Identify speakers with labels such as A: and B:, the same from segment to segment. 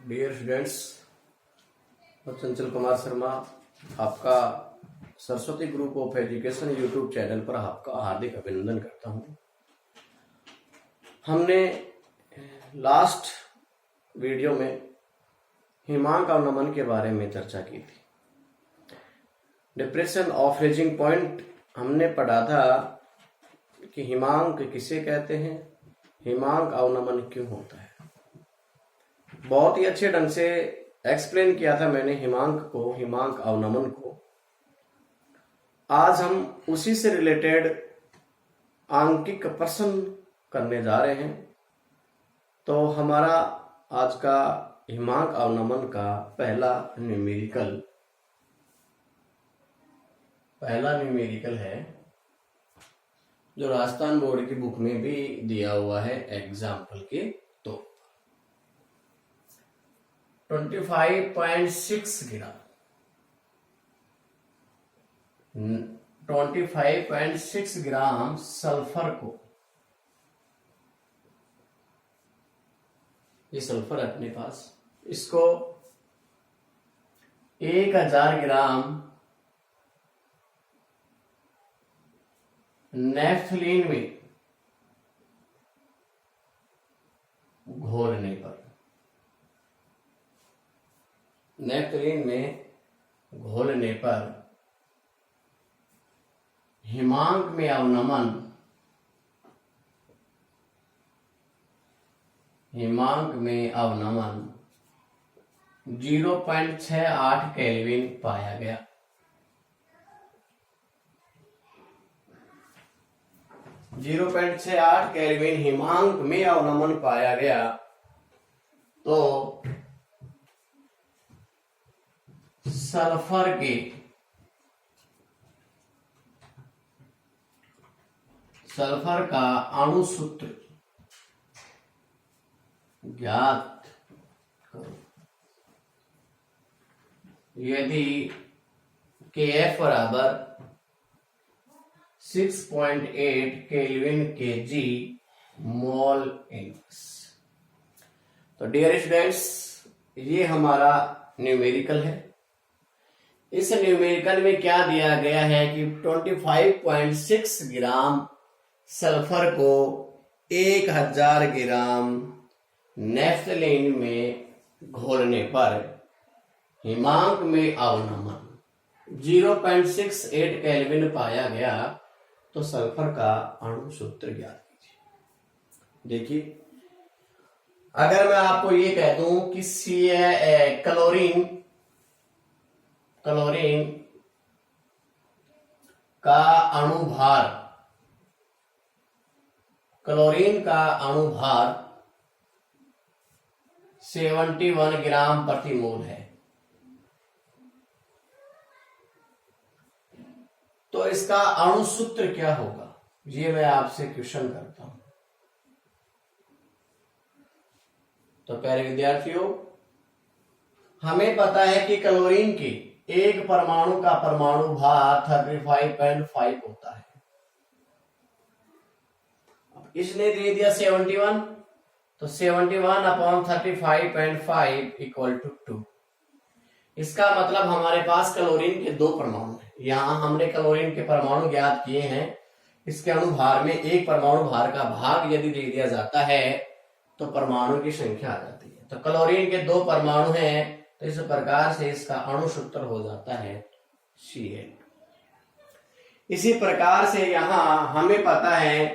A: Dear students, मैं चंचल कुमार शर्मा आपका Saraswati group of education YouTube channel पर आपका हार्दिक अभिनंदन करता हूं। हमने लास्ट वीडियो में हिमांक और नमन के बारे में चर्चा की थी। डिप्रेशन ऑफ रेजिंग पॉइंट हमने पढ़ा था कि हिमांक किसे कहते हैं, हिमांक और नमन क्यों होता है। बहुत ही अच्छे ढंग से एक्सप्लेन किया था मैंने हिमांक और नमन को। आज हम उसी से रिलेटेड आंकिक प्रश्न करने जा रहे हैं। तो हमारा आज का हिमांक और नमन का पहला न्यूमेरिकल है जो राजस्थान बोर्ड की बुक में भी दिया हुआ है एग्जाम्पल के तो 25.6 ग्राम 25.6 ग्राम सल्फर को, ये सल्फर है अपने पास, इसको 1000 ग्राम नेफ्थलीन में घोलने पर, नेफ्थलीन में घोलने पर हिमांक में अवनमन 0.68 केल्विन पाया गया। केल्विन हिमांक में अवनमन पाया गया। तो सल्फर का अणु सूत्र ज्ञात करो। यदि Kf बराबर 6.8 केल्विन kg मोल इनवर्स। तो डियर स्टूडेंट्स, ये हमारा न्यूमेरिकल है। इस न्यूमेरिकल में क्या दिया गया है कि 25.6 ग्राम सल्फर को 1000 ग्राम नेफ्थलीन में घोलने पर हिमांक में अवनमन 0.68 केल्विन पाया गया। तो सल्फर का अणु सूत्र ज्ञात कीजिए। देखिए, अगर मैं आपको ये कह दूं कि क्लोरीन का अणुभार 71 ग्राम प्रति मोल है, तो इसका अणु सूत्र क्या होगा, ये मैं आपसे क्वेश्चन करता हूं। तो प्यारे विद्यार्थियों, हमें पता है कि क्लोरीन के एक परमाणु का परमाणु भार 35.5 होता है। अब इसने दे दिया 71, तो 71/35.5 इक्वल टू 2। इसका मतलब हमारे पास क्लोरीन के 2 परमाणु हैं। यहां हमने क्लोरीन के परमाणु ज्ञात किए हैं। इसके अणुभार में एक परमाणु भार का भाग यदि दे दिया जाता है तो परमाणु की संख्या आ जाती है। तो क्लोरीन के 2 परमाणु हैं, तो इस प्रकार से इसका अणु सूत्र हो जाता है Cl। इसी प्रकार से यहां हमें पता है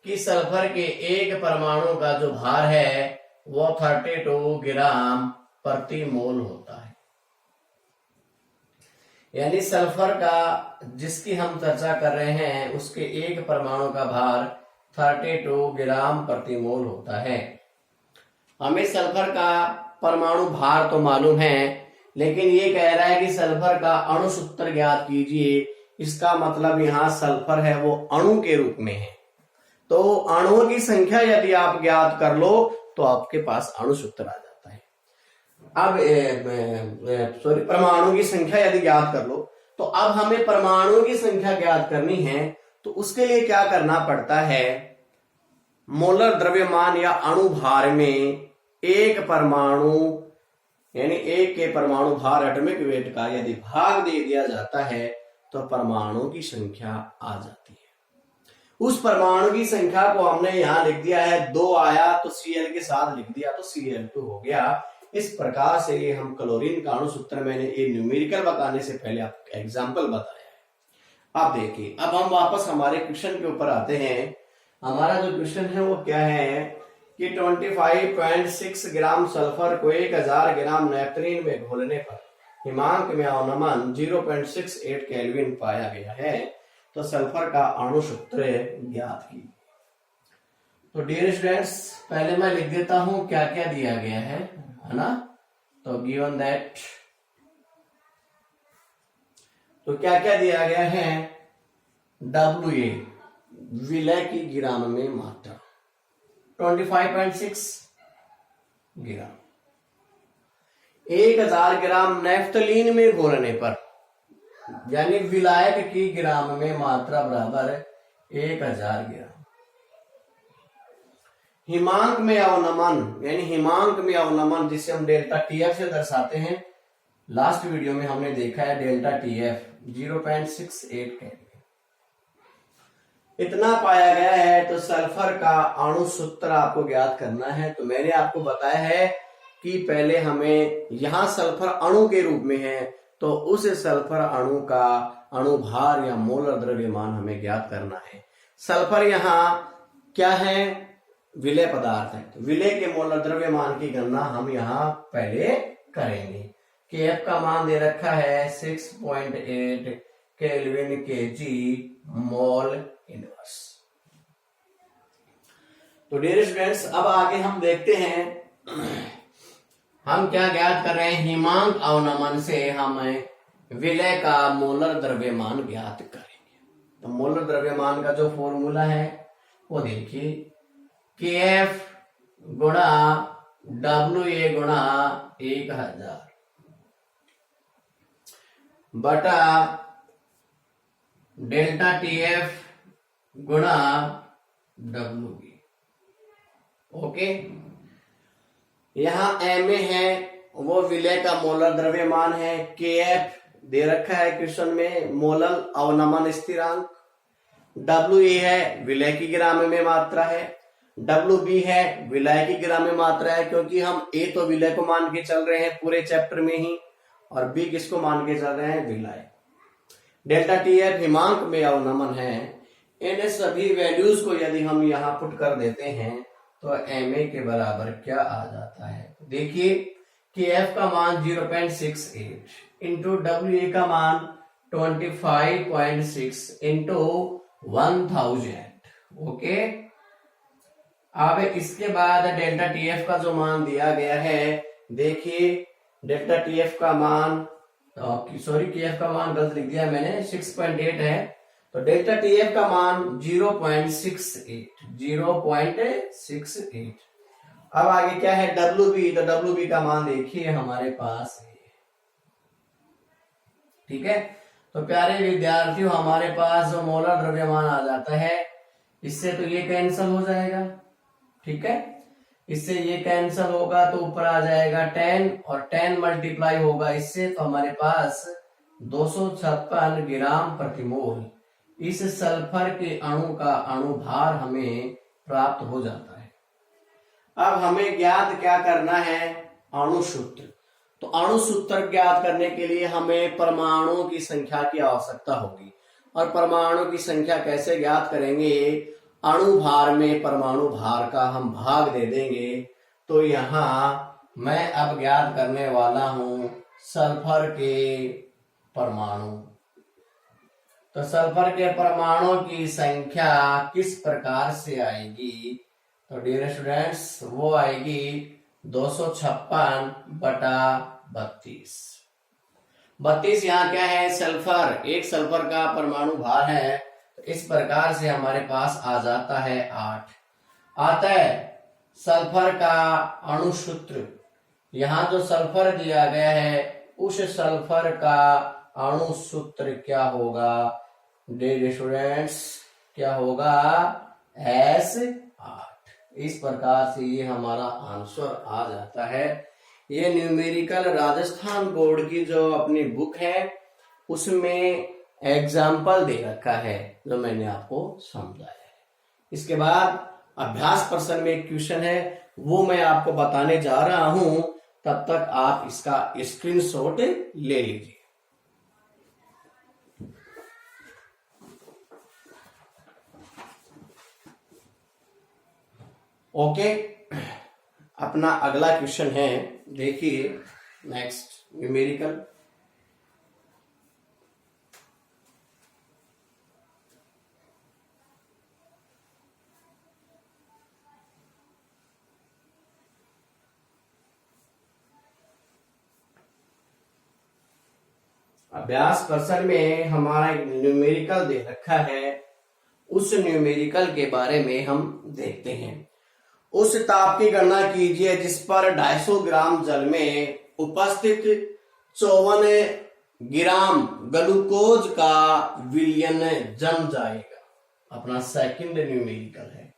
A: कि सल्फर के एक परमाणु का जो भार है वो 32 ग्राम प्रति मोल होता है। यानी सल्फर का जिसकी हम चर्चा कर रहे हैं उसके एक परमाणु का भार 32 ग्राम प्रति मोल होता है। हमें सल्फर का परमाणु भार तो मालूम है, लेकिन ये कह रहा है कि सल्फर का अणु सूत्र ज्ञात कीजिए। इसका मतलब यहाँ सल्फर है वो अणु के रूप में है। तो अणुओं की संख्या यदि आप ज्ञात कर लो तो आपके पास अणु सूत्र आ जाता है। अब परमाणु की संख्या यदि ज्ञात कर लो, तो अब हमें परमाणु की संख्या ज्ञात करनी है। तो उसके लिए क्या करना पड़ता है, मोलर द्रव्यमान या अणु भार में एक परमाणु यानी एक के परमाणु भार एटॉमिक वेट का यदि भाग दे दिया जाता है तो परमाणु की संख्या आ जाती है। उस परमाणु की संख्या को हमने यहां लिख दिया है 2 आया तो Cl के साथ लिख दिया तो Cl2 हो गया। इस प्रकार से ये हम क्लोरीन का अणु सूत्र, मैंने ये न्यूमेरिकल बताने से पहले आपको एग्जाम्पल बताया है। अब देखिए, अब हम वापस हमारे क्वेश्चन के ऊपर आते हैं। हमारा जो क्वेश्चन है वो क्या है कि 25.6 ग्राम सल्फर को 1000 ग्राम नेफ्थलीन में घोलने पर हिमांक में अवनमन 0.68 केल्विन पाया गया है, तो सल्फर का अणु सूत्र ज्ञात कीजिए। तो डियर स्टूडेंट्स, पहले मैं लिख देता हूं क्या क्या दिया गया है ना। तो गिवन दैट, तो क्या क्या दिया गया है, WA विलय की ग्राम में मात्रा 25.6 ग्राम, 1000 ग्राम नेफ्थलीन में घोलने पर, यानी विलायक की ग्राम में मात्रा बराबर 1000 ग्राम। हिमांक में अवनमन, यानी हिमांक में अवनमन जिसे हम डेल्टा TF से दर्शाते हैं, लास्ट वीडियो में हमने देखा है डेल्टा TF 0.68 केल्विन इतना पाया गया है। तो सल्फर का अणु सूत्र आपको ज्ञात करना है। तो मैंने आपको बताया है कि पहले हमें यहां सल्फर अणु के रूप में है, तो उस सल्फर अणु का अणु भार या मोलर द्रव्यमान हमें ज्ञात करना है। सल्फर यहाँ क्या है, विलय पदार्थ है, तो विलय के मोलर द्रव्यमान की गणना हम यहाँ पहले करेंगे। Kf का मान दे रखा है 6.8 केल्विन kg मोल इनवर्स। तो डियर स्टूडेंट्स, अब आगे हम देखते हैं हम क्या ज्ञात कर रहे हैं। हिमांक अवनमन से हम विलय का मोलर द्रव्यमान ज्ञात करेंगे। तो मोलर द्रव्यमान का जो फॉर्मूला है वो देखिए, Kf गुणा WA गुणा 1000 बटा डेल्टा TF गुणा WB। ओके, यहां Ma है वो विलय का मोलर द्रव्यमान है, Kf दे रखा है क्वेश्चन में मोलर अवनमन स्थिरांक, WA है विलय की ग्राम में मात्रा है, WB है विलय की ग्राम में मात्रा है, क्योंकि हम A तो विलय को मान के चल रहे हैं पूरे चैप्टर में ही, और B किसको मान के चल रहे हैं, विलय। डेल्टा TF हिमांक में अवनमन है। इन सभी वैल्यूज को यदि हम यहाँ पुट कर देते हैं तो Ma के बराबर क्या आ जाता है, देखिए Kf का मान 0.68 इंटू WA का मान 25.6 इंटू 1000। ओके, अब इसके बाद डेल्टा TF का जो मान दिया गया है, देखिए डेल्टा TF का मान, सॉरी Kf का मान गलत लिख दिया मैंने, 6.8 है, तो डेल्टा TF का मान 0.68। अब आगे क्या है, WB, तो WB का मान देखिए हमारे पास है, ठीक है। तो प्यारे विद्यार्थियों, हमारे पास जो मोलर द्रव्यमान आ जाता है, इससे तो ये कैंसिल हो जाएगा, ठीक है, इससे ये कैंसिल होगा तो ऊपर आ जाएगा 10 और 10 मल्टीप्लाई होगा इससे, तो हमारे पास 256 ग्राम प्रति मोल इस सल्फर के अणु का अणु भार हमें प्राप्त हो जाता है। अब हमें ज्ञात क्या करना है, अणु सूत्र। तो अणु सूत्र ज्ञात करने के लिए हमें परमाणुओं की संख्या की आवश्यकता होगी, और परमाणु की संख्या कैसे ज्ञात करेंगे, अणु भार में परमाणु भार का हम भाग दे देंगे। तो यहां मैं अब ज्ञात करने वाला हूं सल्फर के परमाणु। तो सल्फर के परमाणुओं की संख्या किस प्रकार से आएगी, तो डियर स्टूडेंट्स वो आएगी 256/32। 32 यहाँ क्या है, सल्फर, एक सल्फर का परमाणु भार है, तो इस प्रकार से हमारे पास आ जाता है 8। आता है सल्फर का अणु सूत्र, यहाँ जो सल्फर दिया गया है उस सल्फर का अणु सूत्र क्या होगा डियर स्टूडेंट्स, क्या होगा, S8। इस प्रकार से ये हमारा आंसर आ जाता है। ये न्यूमेरिकल राजस्थान बोर्ड की जो अपनी बुक है उसमें एग्जाम्पल दे रखा है जो मैंने आपको समझाया है। इसके बाद अभ्यास प्रश्न में एक क्वेश्चन है वो मैं आपको बताने जा रहा हूं, तब तक आप इसका स्क्रीनशॉट ले लीजिए। ओके, अपना अगला क्वेश्चन है, देखिए नेक्स्ट न्यूमेरिकल। अभ्यास प्रश्न में हमारा एक न्यूमेरिकल दे रखा है, उस न्यूमेरिकल के बारे में हम देखते हैं। उस ताप की गणना कीजिए जिस पर 250 ग्राम जल में उपस्थित 54 ग्राम ग्लूकोज का विलयन जम जाएगा। अपना सेकंड न्यूमेरिकल है।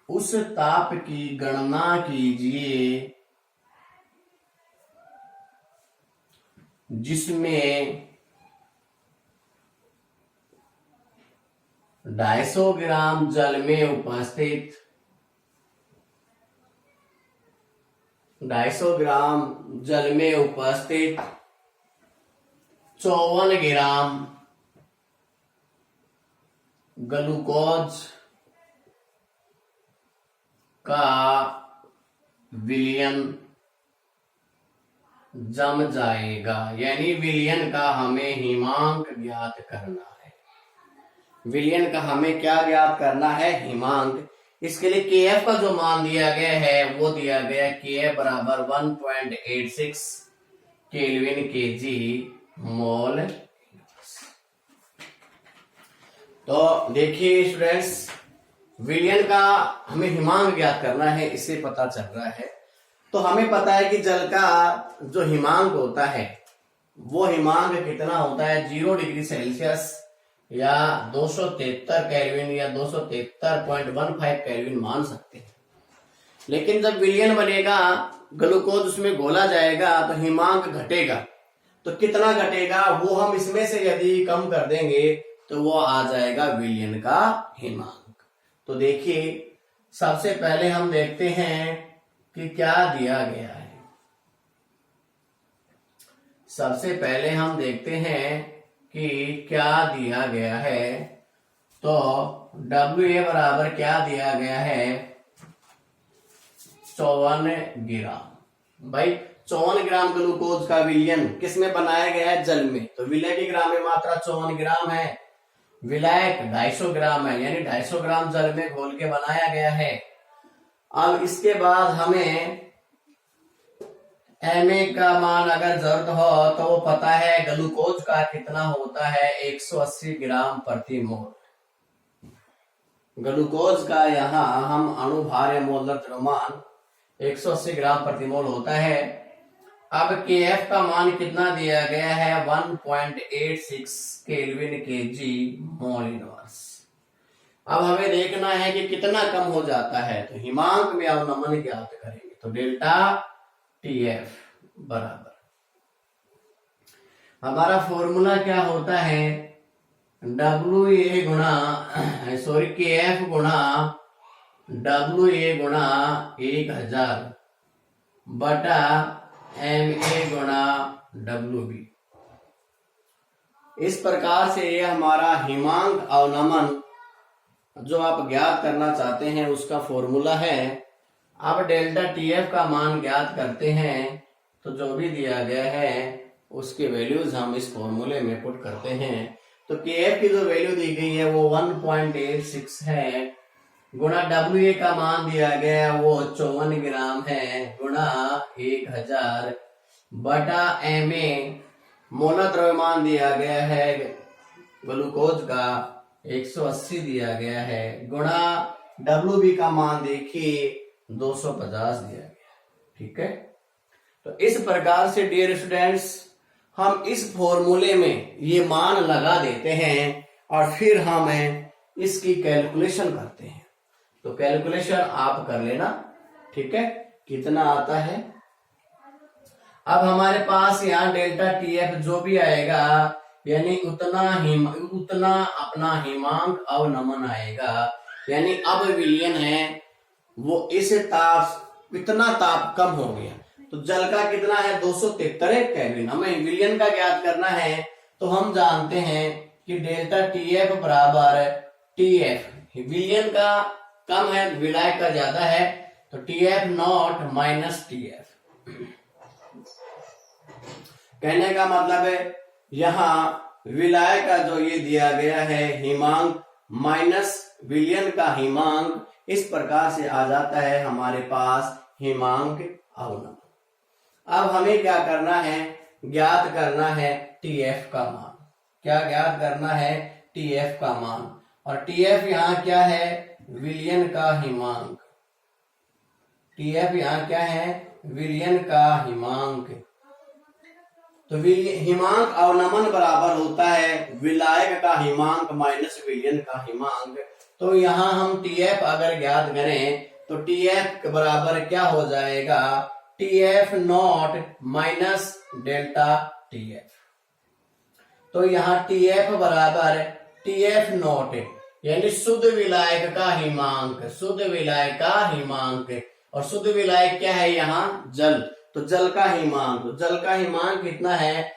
A: उस ताप की गणना कीजिए जिसमें 250 ग्राम जल में उपस्थित 250 ग्राम जल में उपस्थित 54 ग्राम ग्लूकोज का विलयन जम जाएगा। यानी विलयन का हमें हिमांक ज्ञात करना है। विलयन का हमें क्या ज्ञात करना है? हिमांक। इसके लिए Kf का जो मान दिया गया है वो दिया गया Kf बराबर 1.86 केल्विन केजी मोल। तो देखिए स्टूडेंट्स, विलयन का हमें हिमांक ज्ञात करना है, इससे पता चल रहा है। तो हमें पता है कि जल का जो हिमांक होता है वो हिमांक कितना होता है? 0 डिग्री सेल्सियस या 273 केल्विन या 273.15 केल्विन मान सकते हैं। लेकिन जब विलयन बनेगा, ग्लूकोज उसमें घोला जाएगा तो हिमांक घटेगा। तो कितना घटेगा वो हम इसमें से यदि कम कर देंगे तो वो आ जाएगा विलयन का हिमांक। तो देखिए सबसे पहले हम देखते हैं कि क्या दिया गया है। सबसे पहले हम देखते हैं कि क्या दिया गया है। तो WA बराबर क्या दिया गया है? 54 ग्राम। भाई 54 ग्राम ग्लूकोज का विलयन किस में बनाया गया है? जल में। तो विलय की ग्राम में मात्रा 54 ग्राम है, विलायक 250 ग्राम है, यानी 250 ग्राम जल में घोल के बनाया गया है। अब इसके बाद हमें Na का मान अगर जरूरत हो तो वो पता है ग्लूकोज का कितना होता है? 180 ग्राम प्रति मोल। ग्लूकोज का यहाँ हम अणुभार या मोलर द्रव्यमान 180 ग्राम प्रति मोल होता है। अब Kf का मान कितना दिया गया है? 1.86 केल्विन केजी मोल इनवर्स। अब हमें देखना है कि कितना कम हो जाता है, तो हिमांक में अवनमन ज्ञात करेंगे। तो डेल्टा TF बराबर हमारा फॉर्मूला क्या होता है? KF गुणा WA गुणा 1000 बटा MA गुणा WB। इस प्रकार से ये हमारा हिमांक अवनमन जो आप ज्ञात करना चाहते हैं उसका फॉर्मूला है। अब डेल्टा TF का मान ज्ञात करते हैं, तो जो भी दिया गया है उसके वैल्यूज हम इस फॉर्मूले में पुट करते हैं। तो Kf की जो वैल्यू दी गई है वो 1.86 है, गुणा WA का मान दिया गया है वो 54 ग्राम है, गुणा 1000 बटा MA मोलर द्रव्यमान दिया गया है ग्लूकोज का 180 दिया गया है, गुणा WB का मान देखिए 250 दिया गया। ठीक है, तो इस प्रकार से डियर स्टूडेंट्स हम इस फॉर्मूले में ये मान लगा देते हैं और फिर हम इसकी कैलकुलेशन करते हैं। तो कैलकुलेशन आप कर लेना, ठीक है, कितना आता है। अब हमारे पास यहाँ डेल्टा टी एफ जो भी आएगा यानी उतना अपना हिमांक अवनमन आएगा, यानी अब विलयन है वो इस ताप इतना ताप कम हो गया। तो जल का कितना है 273 केल्विन, हमें विलयन का ज्ञात करना है। तो हम जानते हैं कि डेल्टा टी एफ बराबर टी एफ, विलयन का कम है विलायक का ज्यादा है, तो T F not minus T F. कहने का मतलब है यहाँ विलायक का जो ये दिया गया है हिमांक माइनस विलयन का हिमांक, इस प्रकार से आ जाता है हमारे पास हिमांक अवनमन। अब हमें क्या करना है, ज्ञात करना है टीएफ का मान। क्या ज्ञात करना है, टीएफ का मान। और टीएफ यहाँ क्या है, विलयन का हिमांक। टीएफ यहाँ क्या है, विलयन का हिमांक। तो हिमांक अवनमन बराबर होता है विलायक का हिमांक माइनस विलयन का हिमांक। तो यहाँ हम टीएफ अगर ज्ञात करें तो टीएफ बराबर क्या हो जाएगा, TF not minus delta TF. तो यहाँ टीएफ बराबर टीएफ नॉट यानी शुद्ध विलायक का हिमांक, शुद्ध विलायक का हिमांक। और शुद्ध विलायक क्या है यहाँ, जल। तो जल का हिमांक, तो जल का हिमांक कितना है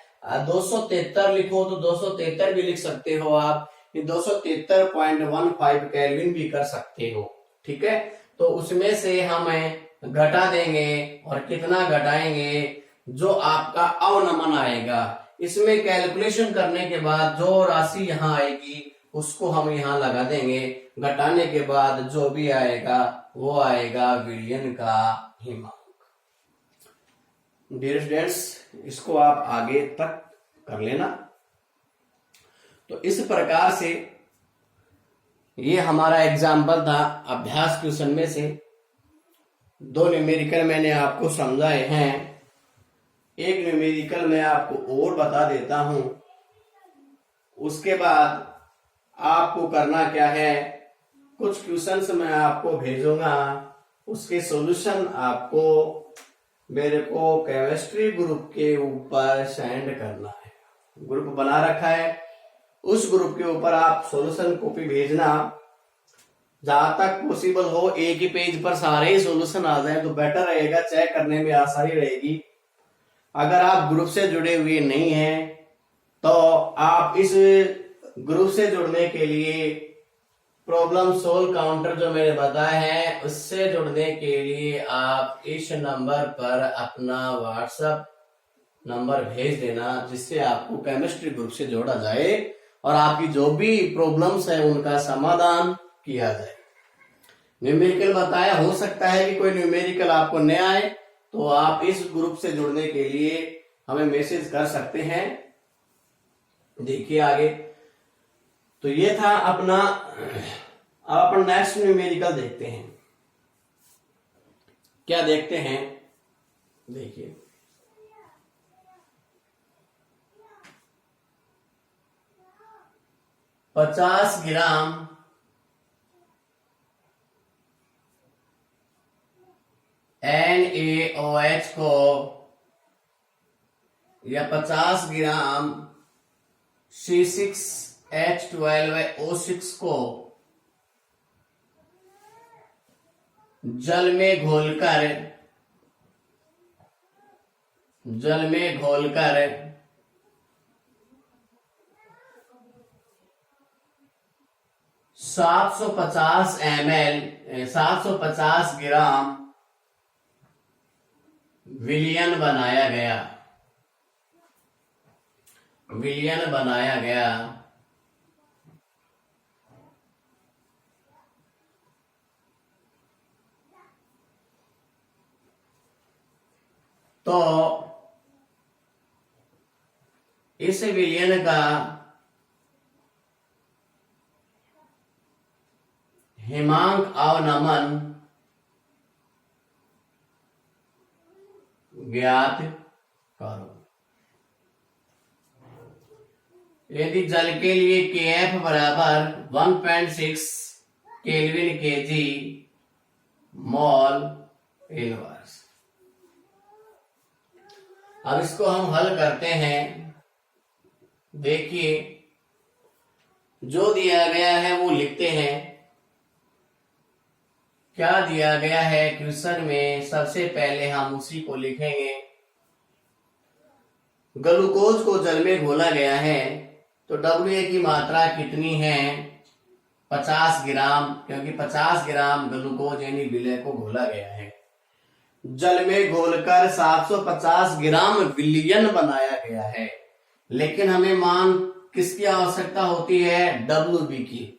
A: 273 लिखो तो 273 भी लिख सकते हो आप, 273.15 केल्विन भी कर सकते हो, ठीक है। तो उसमें से हमें घटा देंगे, और कितना घटाएंगे, जो आपका अवनमन आएगा। इसमें कैलकुलेशन करने के बाद जो राशि यहाँ आएगी उसको हम यहाँ लगा देंगे, घटाने के बाद जो भी आएगा वो आएगा विलयन का हिमांक। डियर स्टूडेंट्स, इसको आप आगे तक कर लेना। तो इस प्रकार से ये हमारा एग्जाम्पल था अभ्यास क्वेश्चन में से। 2 न्यूमेरिकल मैंने आपको समझाए हैं, एक न्यूमेरिकल मैं आपको और बता देता हूं। उसके बाद आपको करना क्या है, कुछ क्वेश्चंस मैं आपको भेजूंगा, उसके सॉल्यूशन आपको मेरे को केमिस्ट्री ग्रुप के ऊपर सेंड करना है। ग्रुप बना रखा है, उस ग्रुप के ऊपर आप सॉल्यूशन कॉपी भेजना। जहां तक पॉसिबल हो एक ही पेज पर सारे ही सॉल्यूशन आ जाए तो बेटर रहेगा, चेक करने में आसानी रहेगी। अगर आप ग्रुप से जुड़े हुए नहीं हैं तो आप इस ग्रुप से जुड़ने के लिए प्रॉब्लम सोल्व काउंटर जो मैंने बताया है उससे जुड़ने के लिए आप इस नंबर पर अपना व्हाट्सएप नंबर भेज देना, जिससे आपको केमिस्ट्री ग्रुप से जोड़ा जाए और आपकी जो भी प्रॉब्लम्स है उनका समाधान किया जाए। न्यूमेरिकल बताया, हो सकता है कि कोई न्यूमेरिकल आपको न आए तो आप इस ग्रुप से जुड़ने के लिए हमें मैसेज कर सकते हैं। देखिए आगे, तो ये था अपना। अब अपन नेक्स्ट न्यूमेरिकल देखते हैं, क्या देखते हैं, देखिए 50 ग्राम NaOH को या 50 ग्राम C6H12O6 को जल में घोलकर 750 ग्राम विलयन बनाया गया। तो इस विलयन का हिमांक अवनमन ज्ञात करो। यदि जल के लिए KF बराबर 1.6 केल्विन केजी मोल इनवर्स। अब इसको हम हल करते हैं। देखिए, जो दिया गया है वो लिखते हैं। क्या दिया गया है क्वेश्चन में, सबसे पहले हम उसी को लिखेंगे। ग्लूकोज को जल में घोला गया है, तो WA की मात्रा कितनी है? 50 ग्राम, क्योंकि 50 ग्राम ग्लूकोज यानी विलय को घोला गया है। जल में घोलकर 750 ग्राम विलयन बनाया गया है, लेकिन हमें मान किसकी आवश्यकता होती है? WB की।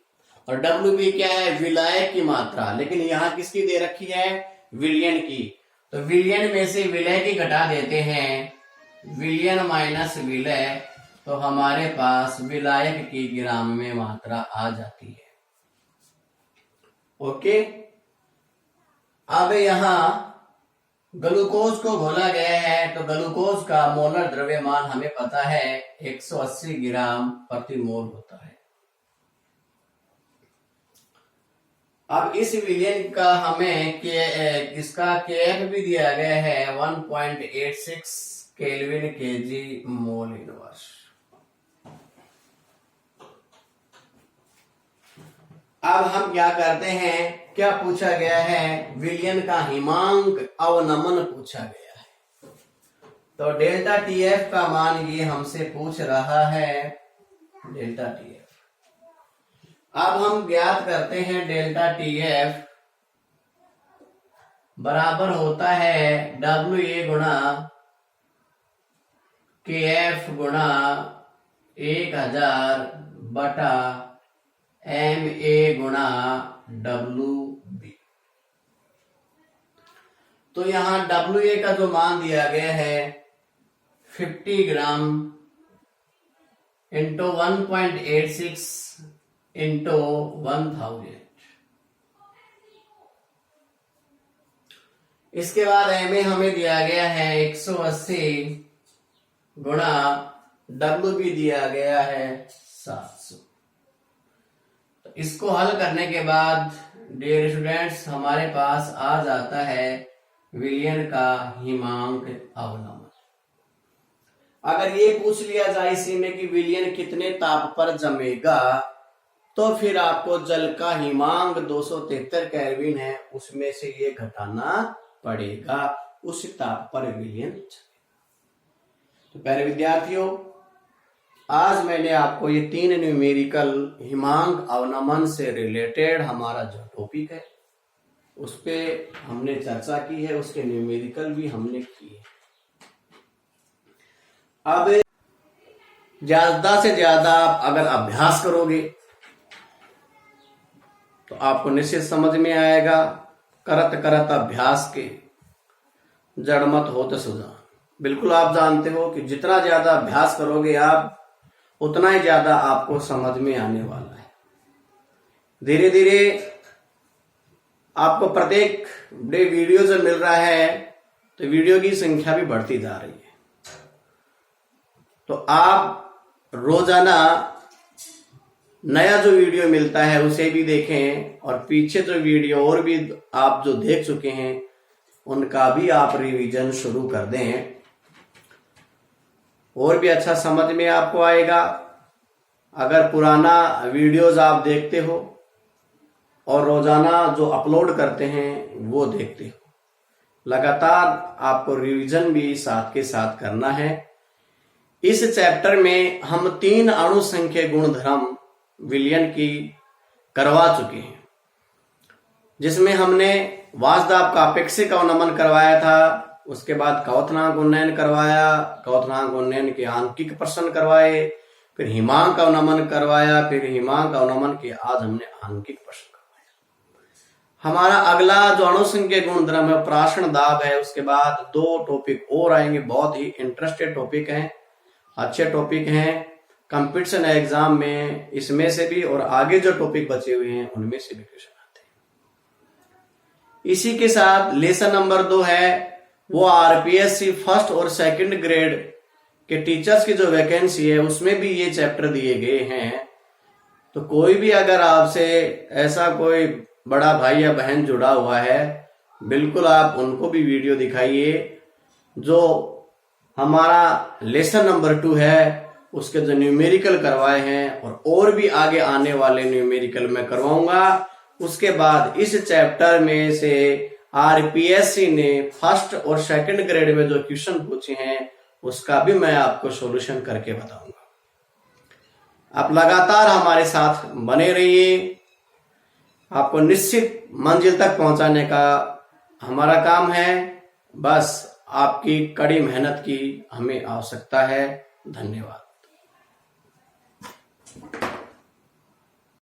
A: और WB क्या है? विलायक की मात्रा। लेकिन यहाँ किसकी दे रखी है? विलयन की। तो विलयन में से विलय की घटा देते हैं, विलयन माइनस विलय, तो हमारे पास विलायक की ग्राम में मात्रा आ जाती है। ओके, अब यहां ग्लूकोज को घोला गया है, तो ग्लूकोज का मोलर द्रव्यमान हमें पता है 180 ग्राम प्रति मोल होता है। अब इस विलयन का हमें इसका KF भी दिया गया है 1.86 केल्विन केजी मोल इनवर्स। अब हम क्या करते हैं, क्या पूछा गया है? विलयन का हिमांक अवनमन पूछा गया है। तो डेल्टा TF का मान ये हमसे पूछ रहा है, डेल्टा TF। अब हम ज्ञात करते हैं डेल्टा TF बराबर होता है WA गुणा KF गुणा 1000 बटा MA गुणा WB। तो यहां WA का जो मान दिया गया है 50 ग्राम इंटू 1.86 इंटू 1000। इसके बाद MA हमें दिया गया है 180 गुणा WB दिया गया है 700। तो इसको हल करने के बाद डियर स्टूडेंट्स हमारे पास आ जाता है विलयन का हिमांक अवनमन। अगर ये पूछ लिया जाए इसी में कि विलयन कितने ताप पर जमेगा, तो फिर आपको जल का हिमांक 273 केल्विन है, उसमें से ये घटाना पड़ेगा, उस ताप पर विलयन जमेगा। तो प्यारे विद्यार्थियों, आज मैंने आपको ये 3 न्यूमेरिकल हिमांक अवनमन से रिलेटेड हमारा जो टॉपिक है उस पे हमने चर्चा की है, उसके न्यूमेरिकल भी हमने किए। अब ज्यादा से ज्यादा आप अगर अभ्यास करोगे तो आपको निश्चित समझ में आएगा। करत करत अभ्यास के जड़ मत होत सुजान। बिल्कुल आप जानते हो कि जितना ज्यादा अभ्यास करोगे आप, उतना ही ज्यादा आपको समझ में आने वाला है। धीरे धीरे आपको प्रत्येक डे वीडियो जो मिल रहा है, तो वीडियो की संख्या भी बढ़ती जा रही है। तो आप रोजाना नया जो वीडियो मिलता है उसे भी देखें, और पीछे जो वीडियो और भी आप जो देख चुके हैं उनका भी आप रिवीजन शुरू कर दें, और भी अच्छा समझ में आपको आएगा। अगर पुराना वीडियोज आप देखते हो और रोजाना जो अपलोड करते हैं वो देखते हो, लगातार आपको रिवीजन भी साथ के साथ करना है। इस चैप्टर में हम 3 अणु संख्या गुणधर्म विलयन की करवा चुके हैं, जिसमें हमने वाजदाब का अपेक्षिक अवनमन करवाया था, उसके बाद क्वथनांक उन्नयन करवाया, क्वथनांक उन्नयन के आंकिक प्रश्न करवाए, फिर हिमांक अवनमन करवाया, फिर हिमांक अवनमन के आज हमने आंकिक प्रश्न करवाया। हमारा अगला जो अणुसंख्यक गुणधर्म है प्राशन दाब है। उसके बाद 2 टॉपिक और आएंगे, बहुत ही इंटरेस्टेड टॉपिक हैं, अच्छे टॉपिक हैं, कंपटीशन एग्जाम में इसमें से भी और आगे जो टॉपिक बचे हुए हैं उनमें से भी क्वेश्चन आते हैं। इसी के साथ लेसन नंबर 2 है वो RPSC फर्स्ट और सेकंड ग्रेड के टीचर्स की जो वैकेंसी है उसमें भी ये चैप्टर दिए गए हैं। तो कोई भी अगर आपसे ऐसा कोई बड़ा भाई या बहन जुड़ा हुआ है, बिल्कुल आप उनको भी वीडियो दिखाइए। जो हमारा लेसन नंबर 2 है उसके जो न्यूमेरिकल करवाए हैं और भी आगे आने वाले न्यूमेरिकल मैं करवाऊंगा। उसके बाद इस चैप्टर में से आरपीएससी ने फर्स्ट और सेकंड ग्रेड में जो क्वेश्चन पूछे हैं उसका भी मैं आपको सॉल्यूशन करके बताऊंगा। आप लगातार हमारे साथ बने रहिए। आपको निश्चित मंजिल तक पहुंचाने का हमारा काम है। बस आपकी कड़ी मेहनत की हमें आवश्यकता है। धन्यवाद।